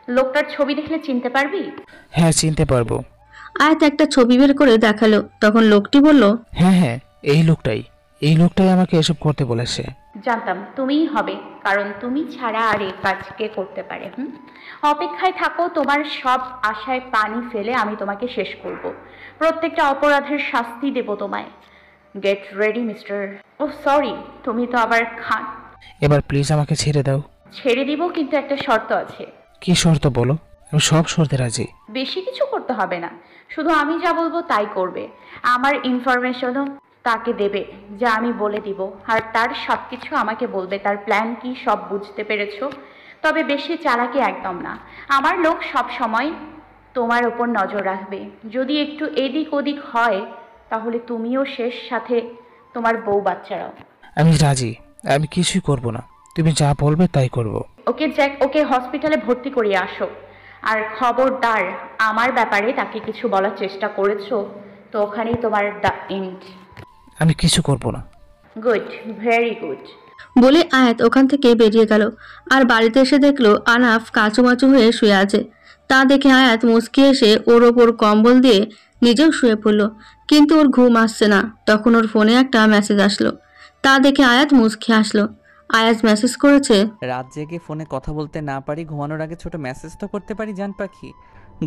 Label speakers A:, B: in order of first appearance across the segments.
A: লোকটার ছবি দেখলে চিনতে পারবি?
B: হ্যাঁ, চিনতে পারবো।
C: আয়াত একটা ছবি বের করে দেখালো। তখন লোকটি বলল,
B: হ্যাঁ হ্যাঁ, এই লোকটাই আমাকে এসব করতে বলেছে।
A: জানতাম তুমিই হবে, কারণ তুমি ছাড়া আর এই কাজ কে করতে পারে? অপেক্ষায় থাকো, তোমার সব আশায় পানি ফেলে আমি তোমাকে শেষ করব। প্রত্যেকটা অপরাধের শাস্তি দেব তোমায়। Get ready mister. Oh sorry, তুমি তো আবার খান।
B: এবার প্লিজ আমাকে ছেড়ে দাও।
A: ছেড়ে দিব, কিন্তু একটা শর্ত আছে।
B: কি শর্ত বলো? আমি সব শর্তে রাজি।
A: বেশি কিছু করতে হবে না, শুধু আমি যা বলবো তাই করবে। আমার ইনফরমেশনও তাকে দেবে, যা আমি বলে দিব, আর তার সব কিছু আমাকে বলবে। তার প্ল্যান কি সব বুঝতে পেরেছো? তবে বেশি চালাকি একদম না। আমার লোক সব সময় তোমার ওপর নজর রাখবে। যদি একটু এদিক ওদিক হয় তাহলে তুমিও শেষ, সাথে তোমার বউ বাচ্চারাও।
B: আমি রাজি। আমি কিছুই করব না, তুমি যা বলবে তাই করব।
A: ওকে জ্যাক, ওকে হসপিটালে ভর্তি করিয়ে আসো। আর খবরদার আমার ব্যাপারে তাকে কিছু বলার চেষ্টা করেছো তো ওখানেই তোমার দ্য এন্ড।
B: আমি কিছু করব না।
A: Good, very good.
C: বলে আয়াত ওখান থেকে বেরিয়ে গেল। আর বাড়িতে এসে দেখলো আনাফ কাঁচুমাচু হয়ে শুয়ে আছে। তা দেখে আয়াত মুচকি এসে ওর ওপর কম্বল দিয়ে নিজেও শুয়ে পড়ল। কিন্তু ওর ঘুম আসছে না। তখন ওর ফোনে একটা মেসেজ আসলো। তা দেখে আয়াত মুচকি হাসলো। আয়াজ মেসেজ করেছে,
D: রাত জেগে ফোনে কথা বলতে না পারি, ঘুমানোর আগে ছোট মেসেজ তো করতে পারি জান পাখি।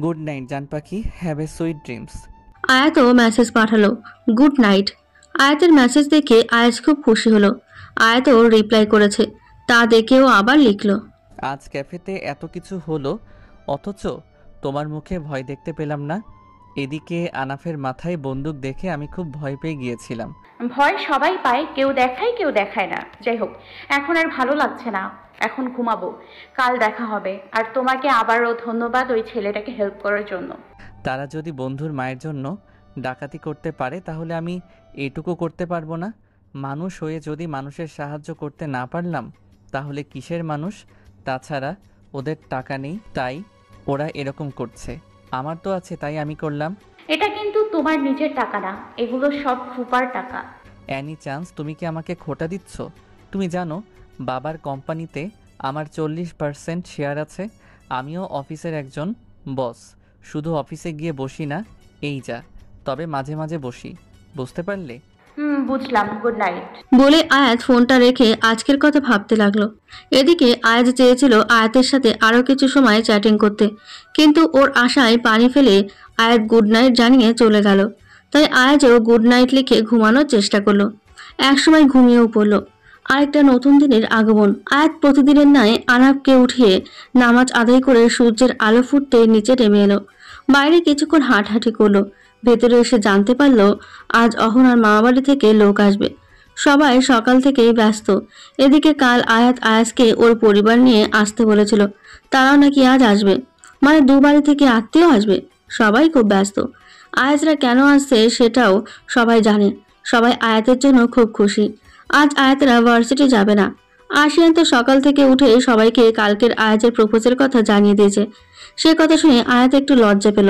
D: গুড নাইট জান পাখি, হ্যাভ এ সুইট ড্রিমস।
C: আয়াতও মেসেজ পাঠালো, গুড নাইট। আয়াতের মেসেজ দেখে আয়াজ খুব খুশি হলো। আয়াতও রিপ্লাই করেছে। তা দেখেও আবার লিখলো,
D: আজ ক্যাফেতে এত কিছু হলো, অথচ তোমার মুখে ভয় দেখতে পেলাম না। এদিকে আনাফের মাথায় বন্দুক দেখে আমি খুব ভয় পেয়ে গিয়েছিলাম।
A: ভয় সবাই পায়, কেউ দেখায় কেউ দেখায় না। যাই হোক, এখন আর ভালো লাগছে না, এখন ঘুমাবো। কাল দেখা হবে। আর তোমাকে আবারও ধন্যবাদ ওই ছেলেটাকে হেল্প করার জন্য।
D: তারা যদি বন্ধুর মায়ের জন্য ডাকাতি করতে পারে তাহলে আমি এটুকু করতে পারবো না? মানুষ হয়ে যদি মানুষের সাহায্য করতে না পারলাম তাহলে কিসের মানুষ? তাছাড়া ওদের টাকা নেই তাই ওরা এরকম করছে, আমার তো আছে তাই আমি করলাম।
A: এটা কিন্তু তোমার নিজের টাকা না, এগুলো সব ফুপার টাকা।
D: অ্যানি চান্স, তুমি কি আমাকে খোটা দিচ্ছ? তুমি জানো বাবার কোম্পানিতে আমার 40% শেয়ার আছে। আমিও অফিসের একজন বস। শুধু অফিসে গিয়ে বসি না, এই যা, তবে মাঝে মাঝে বসি, বুঝতে পারলে?
A: বুঝলাম। Good night.
C: বলে আয়াত ফোনটা রেখে আজকের কথা ভাবতে লাগলো। এদিকে আয়াত চেয়েছিল আয়াতের সাথে আরো কিছু সময় চ্যাটিং করতে, কিন্তু ওর আশায় পানি ফেলে আয়াত গুড নাইট জানিয়ে চলে গেল। তাই আয়াজও গুড নাইট লিখে ঘুমানোর চেষ্টা করলো। একসময় ঘুমিয়েও পড়লো। আরেকটা নতুন দিনের আগমন। আয়াত প্রতিদিনের ন্যায় আনাবকে উঠিয়ে নামাজ আদায় করে সূর্যের আলো ফুটতে নিচে নেমে এলো। বাইরে কিছুক্ষণ হাঁটাহাঁটি করলো। ভেতরে এসে জানতে পারলো আজ অহনার মামাবাড়ি থেকে লোক আসবে। সবাই সকাল থেকেই ব্যস্ত। এদিকে কাল আয়াত আয়াজকে ওর পরিবার নিয়ে আসতে বলেছিল, তারাও নাকি আজ আসবে। মানে দু বাড়ি থেকে আত্মীয় আসবে। সবাই খুব ব্যস্ত। আয়াজরা কেন আসছে সেটাও সবাই জানে। সবাই আয়াতের জন্য খুব খুশি। আজ আয়াতরা ভার্সিটি যাবে না। আশিয়ান তো সকাল থেকে উঠে সবাইকে কালকের আয়াজের প্রপোজের কথা জানিয়ে দিয়েছে। সে কথা শুনে আয়াত একটু লজ্জা পেল।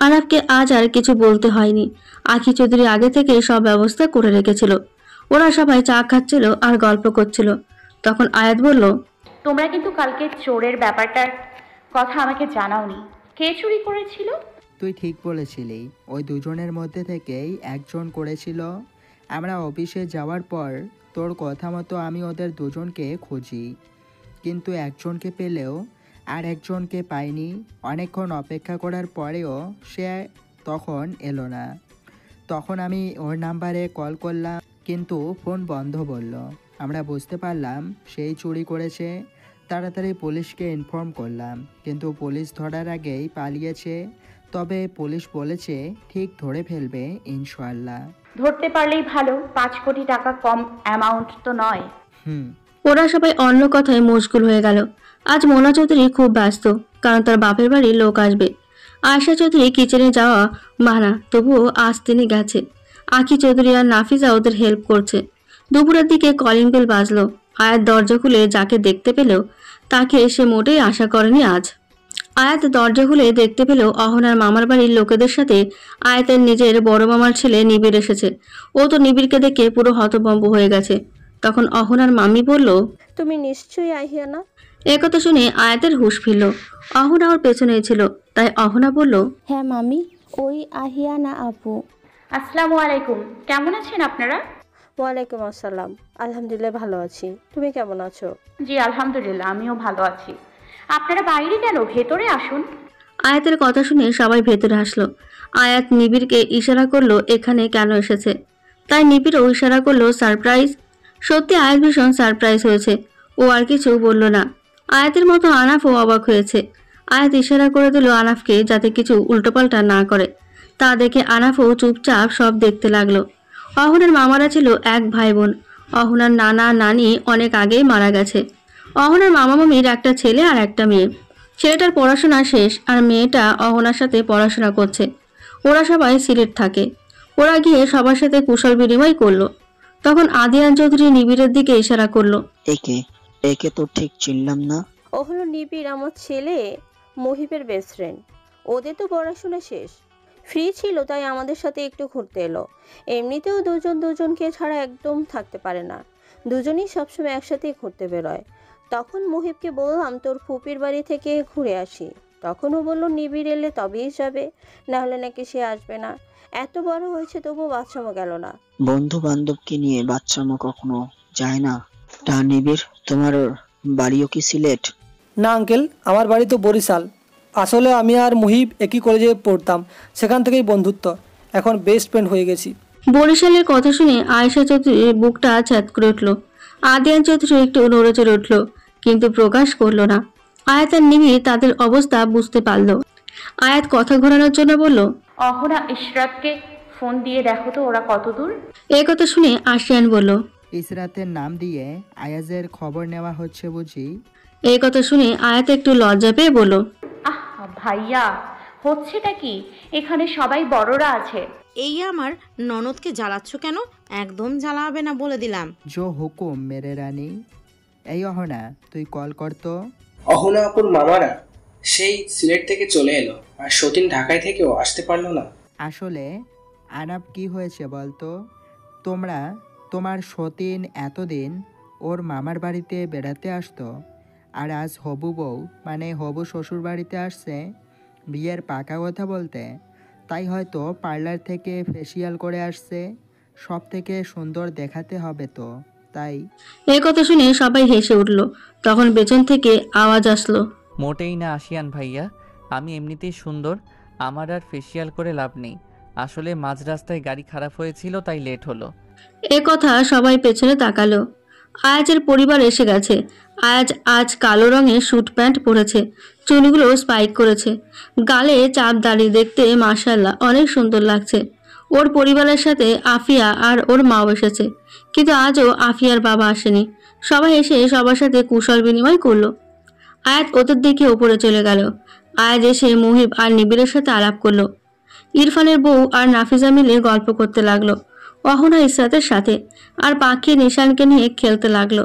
C: আনাফকে আজ আর কিছু বলতে হয়নি। আখি চৌধুরী আগে থেকে সব ব্যবস্থা করে রেখেছিল। ওরা সবাই চা খাচ্ছিল আর গল্প করছিল। তখন আয়াত বলল,
A: তোমরা কিন্তু কালকে চোরের ব্যাপারটার কথা আমাকে জানাওনি। কে চুরি করেছিল?
E: তুই ঠিক বলেছিলি, ওই দুজনের মধ্যে থেকেই একজন করেছিল। আমরা অফিসে যাওয়ার পর তোর কথা মতো আমি ওদের দুজনকে খুঁজি, কিন্তু একজনকে পেলেও আর একজনকে পাইনি। অনেকক্ষণ অপেক্ষা করার পরেও সে তখন এলো না। তখন আমি ওর নাম্বারে কল করলাম, কিন্তু ফোন বন্ধ বলল। আমরা বুঝতে পারলাম সেই চুরি করেছে। তাড়াতাড়ি পুলিশকে ইনফর্ম করলাম, কিন্তু পুলিশ ধরার আগেই পালিয়েছে। তবে পুলিশ বলেছে ঠিক ধরে ফেলবে ইনশাআল্লাহ।
A: ধরতে পারলেই ভালো, 5 কোটি টাকা কম অ্যামাউন্ট তো নয়।
C: ওরা সবাই অন্য কথায় মশগুল হয়ে গেল। আজ মোনা চৌধুরী খুব ব্যস্ত, কারণ তার বাপের বাড়ির লোক আসবে। আয়শা চৌধুরী কিচেনে যাওয়া মানা, তবুও আজ তিনি গেছে। আখি চৌধুরী আর নাফিজা ওদের হেল্প করছে। দুপুরের দিকে কলিং বেল বাজলো। আয়াত দরজা খুলে যাকে দেখতে পেল তাকে সে মোটেই আশা করেনি আজ। আয়াত দরজা খুলে দেখতে পেল অহনার মামার বাড়ির লোকেদের সাথে আয়াতের নিজের বড় মামার ছেলে নিবিড় এসেছে। ও তো নিবিড়কে দেখে পুরো হতভম্ব হয়ে গেছে। তখন অহনার মাম্মি বলল,
F: তুমি নিশ্চয়ই আহিয়া না?
C: একথা শুনে আয়াতের হুঁশ ফিরল। অহনা ওর পেছনেই ছিল, তাই অহনা বলল,
G: হ্যাঁ মামি, ওই আহিয়া না আপু।
A: আসসালামু আলাইকুম, কেমন আছেন আপনারা?
F: ওয়ালাইকুম আসসালাম, আলহামদুলিল্লাহ ভালো আছি। তুমি কেমন আছো?
A: জি আলহামদুলিল্লাহ, আমিও ভালো আছি। আপনারা বাইরে কেন, ভেতরে আসুন।
C: আয়াতের কথা শুনে সবাই ভেতরে আসলো। আয়াত নিবিড়কে ইশারা করলো এখানে কেন এসেছে, তাই নিবিড়ও ইশারা করলো সারপ্রাইজ। সত্যি আয়াত ভীষণ সারপ্রাইজ হয়েছে, ও আর কিছু বলল না। আয়াতের মতো আনাফও অবাক হয়েছে। আয়াত ইশারা করে দিল আনাফকে যাতে কিছু উল্টোপাল্টা না করে। তা দেখে আনাফও চুপচাপ সব দেখতে লাগলো। অহনার মামারা ছিল এক ভাই বোন। অহনার নানা নানি অনেক আগেই মারা গেছে। অহনার মামা মামির একটা ছেলে আর একটা মেয়ে। ছেলেটার পড়াশোনা শেষ আর মেয়েটা অহনার সাথে পড়াশোনা করছে। ওরা সবাই সিলেট থাকে। ওরা গিয়ে সবার সাথে কুশল বিনিময় করলো। তখন আদিয়ান চৌধুরী নিবিড়ের দিকে ইশারা করলো,
H: একে একে তো ঠিক চিনলাম না।
F: ও হলো নিবিড়, আমার ছেলে মহিবের বেস্ট ফ্রেন্ড। ওদের তো পড়াশোনা শেষ, ফ্রি ছিল তাই আমাদের সাথে একটু ঘুরতে এলো। এমনিতেও দুজন দুজনকে ছাড়া একদম থাকতে পারে না, দুজনই সবসময় একসাথেই ঘুরতে বেরোয়। তখন মহিবকে বললাম তোর ফুপির বাড়ি থেকে ঘুরে আসি। তখন ও বললো নিবিড় এলে তবেই যাবে, না হলে নাকি সে আসবে না। এত বড় হয়েছে তবুও বাচ্চামো গেল না।
H: বন্ধু বান্ধবকে নিয়ে বাচ্চামো কখনো যায় না। তা নিবিড়, তোমার বাড়িও কি সিলেট?
I: না আঙ্কেল, আমার বাড়ি তো বরিশাল। আসলে আমি আর মুহিব একই কলেজে পড়তাম, সেখান থেকেই বন্ধুত্ব। এখন বেস্ট ফ্রেন্ড হয়ে গেছি।
C: বরিশালের কথা শুনে আয়েশা চৌধুরীর বুকটা ছ্যাদ করে উঠল। আদিয়ান চৌধুরী একটু নড়ে চড়ে উঠল, কিন্তু প্রকাশ করলো না। আয়াত আর নিবিড় তাদের অবস্থা বুঝতে পারল। আয়াত কথা ঘোরানোর জন্য বলল,
A: অহনা ইশরাতকে ফোন দিয়ে দেখো তো ওরা কত দূর।
C: এই কথা শুনে আশিয়ান বলল,
E: ইসরাতের নাম দিয়ে আয়াজের খবর নেওয়া হচ্ছে বুঝি?
C: এই কথা শুনে আয়াত একটু লজ্জা পেয়ে বলল,
A: আহ ভাইয়া, হচ্ছেটা কি? এখানে সবাই বড়রা আছে।
J: এই আমার ননদকে জ্বালাচ্ছ কেন? একদম জ্বালাবে না বলে দিলাম।
E: জো হুকুম মেরে রানী। এই অহনা, তুই কল কর তো।
K: অহনা আপুর মামারা সেই সিলেট থেকে চলে এলো, আর সতীন ঢাকায় থেকেও আসতে পারলো না।
E: আসলে আনাপ কি হয়েছে বলতো? তোমার সতীন এতদিন ওর মামার বাড়িতে বেড়াতে আসতো, আর আজ হবু বউ মানে হবু শ্বশুর বাড়িতে আসছে বিয়ের পাকা কথা বলতে। তাই হয়তো পার্লার থেকে ফেসিয়াল করে আসছে, সব থেকে সুন্দর দেখাতে হবে তো তাই।
C: এই কথা শুনে সবাই হেসে উঠল। তখন পেছন থেকে আওয়াজ আসলো,
D: মোটেই না আশিয়ান ভাইয়া, আমি এমনিতেই সুন্দর, আমার আর ফেসিয়াল করে লাভ নেই। আসলে মাঝ রাস্তায় গাড়ি খারাপ হয়েছিল তাই লেট হলো।
C: এ কথা সবাই পেছনে তাকালো। আয়াজের পরিবার এসে গেছে। আয়াজ আজ কালো রঙের স্যুট প্যান্ট পরেছে, চুলগুলো স্পাইক করেছে, গালে চাপ দাঁড়িয়ে দেখতে মাশাআল্লাহ অনেক সুন্দর লাগছে। ওর পরিবারের সাথে আফিয়া আর ওর মাও এসেছে, কিন্তু আজও আফিয়ার বাবা আসেনি। সবাই এসে সবার সাথে কুশল বিনিময় করলো। আয়াত ওদের দিকে ওপরে চলে গেল। আয়াজ এসে মুহিব আর নিবিড়ের সাথে আলাপ করলো। ইরফানের বউ আর নাফিজা মিলে গল্প করতে লাগলো অহনা ইসরাতের সাথে, আর পাখি নিশানকে নিয়ে খেলতে লাগলো।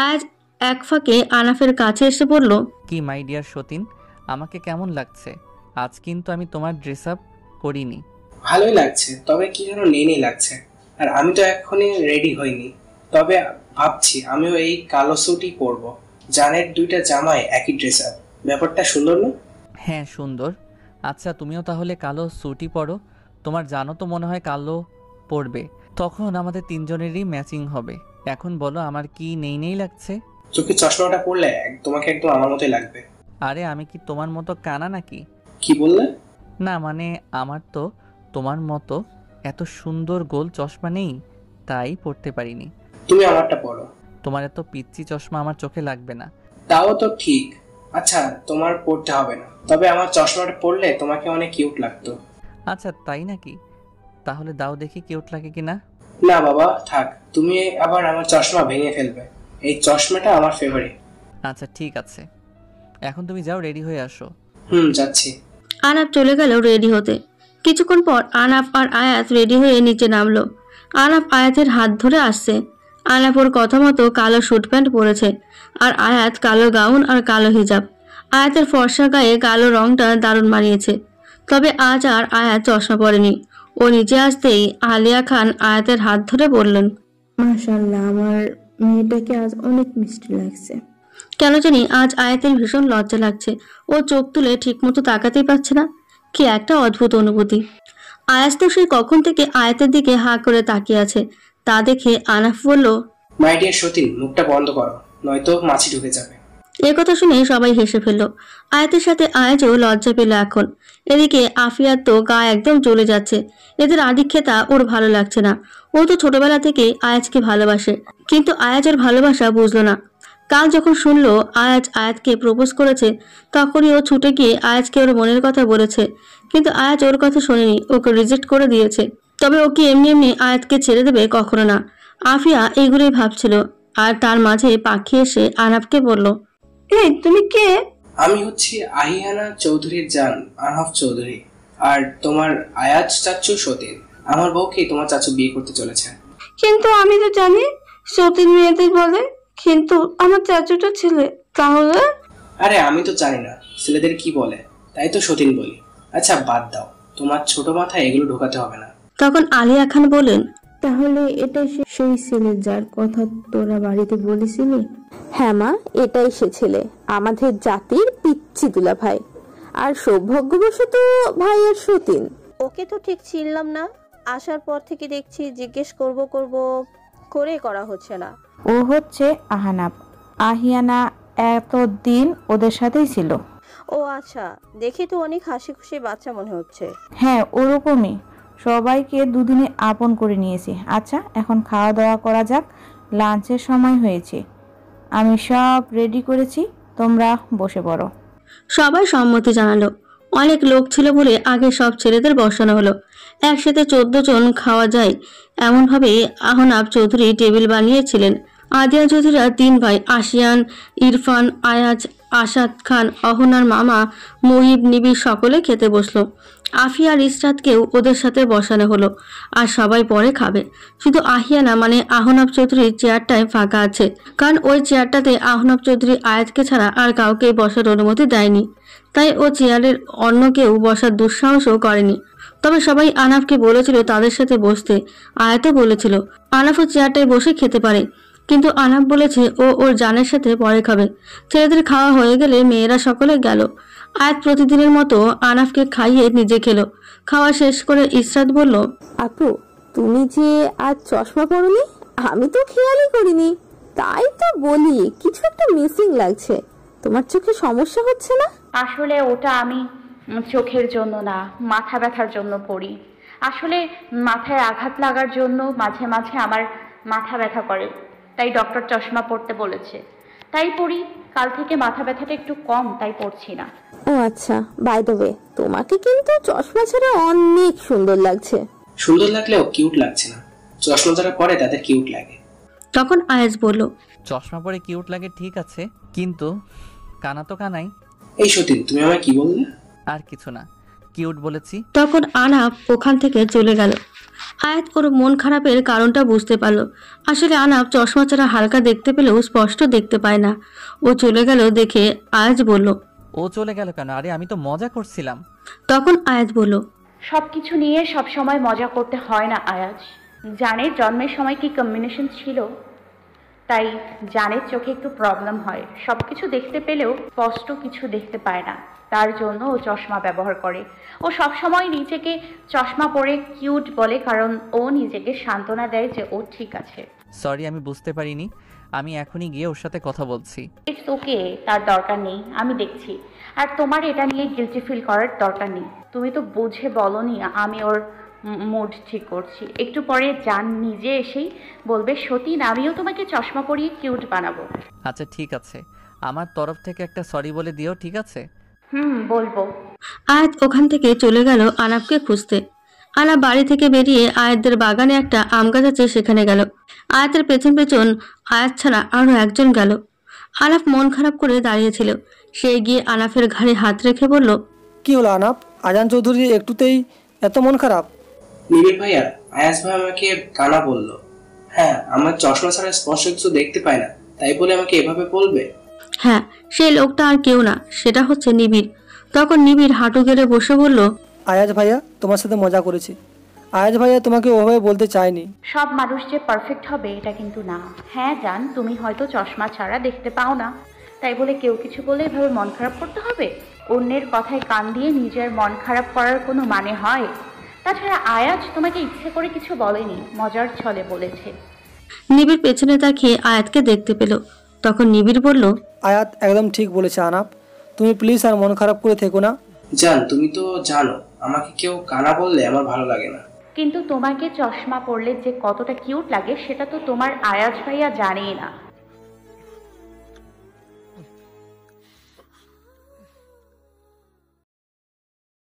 C: আজ এক ফাঁকে আনাফের কাছে এসে বলল,
D: কি মাই ডিয়ার সতীন, আমাকে কেমন লাগছে? আজ কিন্তু আমি তোমার ড্রেস আপ করিনি।
K: ভালোই লাগছে, তবে কি যেন নেই লাগছে। আর আমি তো এখনই রেডি হইনি, তবে ভাবছি আমিও এই কালো স্যুটই পরবো। জানের দুইটা জামাই একই ড্রেস আপ, ব্যাপারটা সুন্দর না?
D: হ্যাঁ সুন্দর। আচ্ছা তুমিও তাহলে কালো স্যুটই পরো, তোমার জানো তো মনে হয় কালো পরবে, তখন আমাদের তিনজনেরই ম্যাচিং হবে। এখন বলো আমার কি নেই লাগছে?
K: চোখে চশমাটা পরলে তোমাকে একদম আমার মতোই লাগবে।
D: আরে আমি কি তোমার মতো কানা নাকি?
K: কি বললে?
D: না মানে আমার তো তোমার মতো এত সুন্দর গোল চশমা নেই, তাই পড়তে পারিনি।
K: তুমি আমারটা পরো।
D: তোমার এত পিচ্চি চশমা আমার চোখে লাগবে না।
K: তাও তো ঠিক। আচ্ছা তোমার পড়তে হবে না, তবে আমার চশমাটা পরলে তোমাকে অনেক কিউট লাগতো।
D: আচ্ছা তাই নাকি? তাহলে দাও দেখি কিউট লাগে কিনা।
K: না বাবা থাক, তুমি আবার আমার চশমা ভেঙে ফেলবে। এই চশমাটা আমার ফেভারিট।
D: আচ্ছা ঠিক আছে, এখন তুমি যাও, রেডি হয়ে আসো।
K: যাচ্ছি।
C: আনাফ চলে গেল রেডি হতে। কিছুক্ষণ পর আনাফ আর আয়াত রেডি হয়ে নিচে নামলো। আনাফ আয়াতের হাত ধরে আসছে। আনাফ ওর কথা মতো কালো স্যুট প্যান্ট পরেছে, আর আয়াত কালো গাউন আর কালো হিজাব। আয়াতের ফর্সা গায়ে কালো রংটা দারুণ মানিয়েছে। তবে আজ আর আয়াত চশমা পরেনি। ও নিচে আসতেই আলিয়া খান আয়াতের হাত ধরে বললেন,
G: মাশাআল্লাহ, আমার মেয়েটাকে আজ অনেক মিষ্টি লাগছে।
C: কেন জানি আজ আয়াতের ভীষণ লজ্জা লাগছে। ও চোখ তুলে ঠিকমতো তাকাতেই পারছে না। কি একটা অদ্ভুত অনুভূতি। আয়াস তো সেই কখন থেকে আয়াতের দিকে হাঁ করে তাকিয়ে আছে। তা দেখে আনাফ বলল,
K: মাই ডিয়ার সতীন, মুখটা বন্ধ করো, নয়তো মাছি ঢুকে যাবে।
C: এ কথা শুনে সবাই হেসে ফেলল। আয়াতের সাথে আয়াজও লজ্জা পেল এখন। এদিকে আফিয়ার তো গা একদম জ্বলে যাচ্ছে। এদের আদিক্ষেতা ওর ভালো লাগছে না। ও তো ছোটবেলা থেকে আয়াজকে ভালোবাসে, কিন্তু আয়াজ ওর ভালোবাসা বুঝলো না। কাল যখন শুনলো আয়াজ আয়াতকে প্রপোজ করেছে, তখনই ও ছুটে গিয়ে আয়াজকে ওর মনের কথা বলেছে। কিন্তু আয়াজ ওর কথা শোনেনি, ওকে রিজেক্ট করে দিয়েছে। তবে ও কি এমনি এমনি আয়াতকে ছেড়ে দেবে? কখনো না। আফিয়া এইগুলোই ভাবছিল, আর তার মাঝে পাখি এসে আনাফকে বলল,
G: এই তুমি কে?
K: আমি হচ্ছি আহিয়ানা চৌধুরীর জান আনহাফ চৌধুরী, আর তোমার আয়াজ চাচু সতীন। আমার বউকে তোমার চাচু বিয়ে করতে চলেছে।
G: কিন্তু আমি তো জানি সতীন মেয়েদের বলে, কিন্তু আমার চাচুটা ছেলে। তাহলে?
K: আরে আমি তো জানি না ছেলেদের কি বলে, তাই তো সতীন বলি। আচ্ছা বাদ দাও, তোমার ছোট মাথায় এগুলো ঢোকাতে হবে না।
C: তখন আলিয়া খান বলেন,
G: তাহলে এটাই সেই ছেলে যার কথা তোরা বাড়িতে বলেছিলি?
F: হ্যাঁ মা, এটাই সে ছেলে, আমাদের জাতির পিচ্চি দুলা ভাই, আর সৌভাগ্যবশত ভাইয়ের সতীন। ওকে তো ঠিক চিনলাম না, আসার পর থেকে দেখছি জিজ্ঞেস করব করে করা হচ্ছে না।
L: ও হচ্ছে আহানাব। আহিয়ানা এতদিন ওদের সাথেই ছিল।
F: ও আচ্ছা, দেখে তো অনেক হাসি খুশি বাচ্চা মনে হচ্ছে।
L: হ্যাঁ ওরকমই, সবাইকে দুদিনে আপন করে নিয়েছি। আচ্ছা এখন খাওয়া দাওয়া করা যাক, লাঞ্চের সময় হয়েছে। আমি সব রেডি করেছি, তোমরা বসে পড়ো।
C: সবাই সম্মতি জানালো। অনেক লোক ছিল বলে আগে সব ছেলেদের বসানো হলো। একসাথে 14 জন খাওয়া যায় এমনভাবে আহনাব চৌধুরী টেবিল বানিয়েছিলেন। আদিয়া চৌধুরীরা 3 ভাই, আশিয়ান, ইরফান, আয়াজ, আসাদ খান, অহনার মামা, মুহিব, নিবিড় সকলে খেতে বসলো। আফিয়া আর ইসরাতকেও ওদের সাথে বসানো হলো। আর সবাই পরে খাবে। শুধু আহিয়ানা মানে আহনাব চৌধুরীর চেয়ারটায় ফাঁকা আছে, কারণ ওই চেয়ারটাতে আহনাব চৌধুরী আয়াতকে ছাড়া আর কাউকে বসার অনুমতি দেয়নি। তাই ও চেয়ারের অন্য কেউ বসার দুঃসাহসও করেনি। তবে সবাই আনাফকে বলেছিল তাদের সাথে বসতে। আয়াতও বলেছিল আনাফও চেয়ারটায় বসে খেতে পারে, কিন্তু আনাফ বলেছে ও ওর জানের সাথে পরে খাবে। ছেলেদের খাওয়া হয়ে গেলে মেয়েরা সকলে গেল। আয়াত প্রতিদিনের মতো আনাফকে খাইয়ে নিজে খেলো। খাওয়া শেষ করে ইসরাত বলল,
F: আপু তুমি যে আজ চশমা পরোনি, আমি তো খেয়ালই করিনি, তাই তো বলি কিছু একটা মিসিং লাগছে। তোমার চোখে সমস্যা হচ্ছে না?
A: আসলে ওটা আমি চোখের জন্য না, মাথা ব্যথার জন্য পড়ি। আসলে মাথায় আঘাত লাগার জন্য মাঝে মাঝে আমার মাথা ব্যথা করে, তাই ডক্টর চশমা পরতে বলেছে, তাই পড়ি। কাল থেকে মাথা ব্যথাটা একটু কম, তাই পড়ছি না।
F: ও আচ্ছা, বাই দ্য ওয়ে তোমাকে কিন্তু চশমা ছাড়া অনেক সুন্দর লাগছে।
K: সুন্দর লাগলেও কিউট লাগছে না, চশমা যারা পরে তাদের কিউট লাগে।
C: তখন আয়াজ বলল,
D: চশমা পরে কিউট লাগে ঠিক আছে, কিন্তু কানা তো কানাই।
K: এই সতীন তুমি আমায় কি বললে?
D: আর কিছু না, কিউট বলেছি।
C: তখন আনাফ ওখান থেকে চলে গেল। আয়াত ওর মন খারাপের কারণটা বুঝতে পারলো। আসলে আনাফ চশমা ছাড়া হালকা দেখতে পেলেও স্পষ্ট দেখতে পায় না। ও চলে গেল দেখে আয়াজ বলল,
D: ও চলে গেল কেন? আরে আমি তো মজা করছিলাম।
C: তখন আয়াত বলল,
A: সবকিছু নিয়ে সব সময় মজা করতে হয় না আয়াজ। জানের জন্মের সময় কি কম্বিনেশন ছিল, তাই জানের চোখে একটু প্রবলেম হয়। সবকিছু দেখতে পেলেও স্পষ্ট কিছু দেখতে পায় না, তার জন্য ও চশমা ব্যবহার করে। ও সবসময় নিজেকে চশমা পরে কিউট বলে, কারণ ও নিজেকে সান্ত্বনা দেয় যে ও ঠিক আছে।
D: সরি, আমি বুঝতে পারিনি। আমি এখনই গিয়ে ওর সাথে কথা বলছি।
A: ইটস ওকে, তার দরকার নেই, আমি দেখছি। আর তোমার এটা নিয়ে গিলটি ফিল করার দরকার নেই। তুমি তো বুঝে বলনি আমি ওর মুড ঠিক করছি। একটু পরে জান নিজে এসেই বলবে, সতীন আমিও তোমাকে চশমা পরিয়ে কিউট বানাবো।
D: আচ্ছা ঠিক আছে, আমার তরফ থেকে একটা সরি বলে দিও, ঠিক আছে?
A: বলবো।
C: আয়াত ওখান থেকে চলে গেল আনাফকে খুঁজতে। আনাফ বাড়ি থেকে বেরিয়ে আয়াতদের বাগানে একটা আম গাছ আছে সেখানে গেল। আয়াতের পেছন পেছন আয়াত ছাড়া আরো একজন গেল। আনাফ মন খারাপ করে দাঁড়িয়েছিল। সে গিয়ে আনাফের ঘাড়ে হাত রেখে বলল,
I: কি হলো আনাফ? আজান চৌধুরী একটুতেই এত মন খারাপ?
K: নিবিড় ভাইয়া, আয়াজ ভাই আমাকে কানা বলল। হ্যাঁ, আমার চশমা ছাড়া স্পষ্ট কিছু দেখতে পায় না, তাই বলে আমাকে এভাবে বলবে?
C: হ্যাঁ, সেই লোকটা আর কেউ না, সেটা হচ্ছে নিবিড়। তখন নিবিড় হাঁটু গেড়ে বসে বলল,
I: আয়াজ ভাইয়া তোমার সাথে মজা করেছি, আয়াজ ভাইয়া তোমাকে ওভাবে বলতে চায়নি।
A: সব মানুষ যে পারফেক্ট হবে এটা কিন্তু না। হ্যাঁ জান, তুমি হয়তো চশমা ছাড়া দেখতে পাও না, তাই বলে কেউ কিছু বলে এভাবে মন খারাপ করতে হবে? অন্যের কথায় কান দিয়ে নিজের মন খারাপ করার কোনো মানে হয়? তাছাড়া আয়াজ তোমাকে ইচ্ছে করে কিছু বলেনি, মজার ছলে বলেছে।
C: নিবিড় পেছনে তাকিয়ে আয়াতকে দেখতে পেল। তখন নিবিড় বলল,
I: আয়াত একদম ঠিক বলেছে আনাপ, তুমি প্লিজ আর মন খারাপ করে থেকো না।
K: জান, তুমি তো জানো আমাকে কেউ কানা বললে আমার ভালো লাগে না।
A: কিন্তু তোমাকে চশমা পরলে যে কতটা কিউট লাগে সেটা তো তোমার আয়াজ ভাইয়া জানেই না।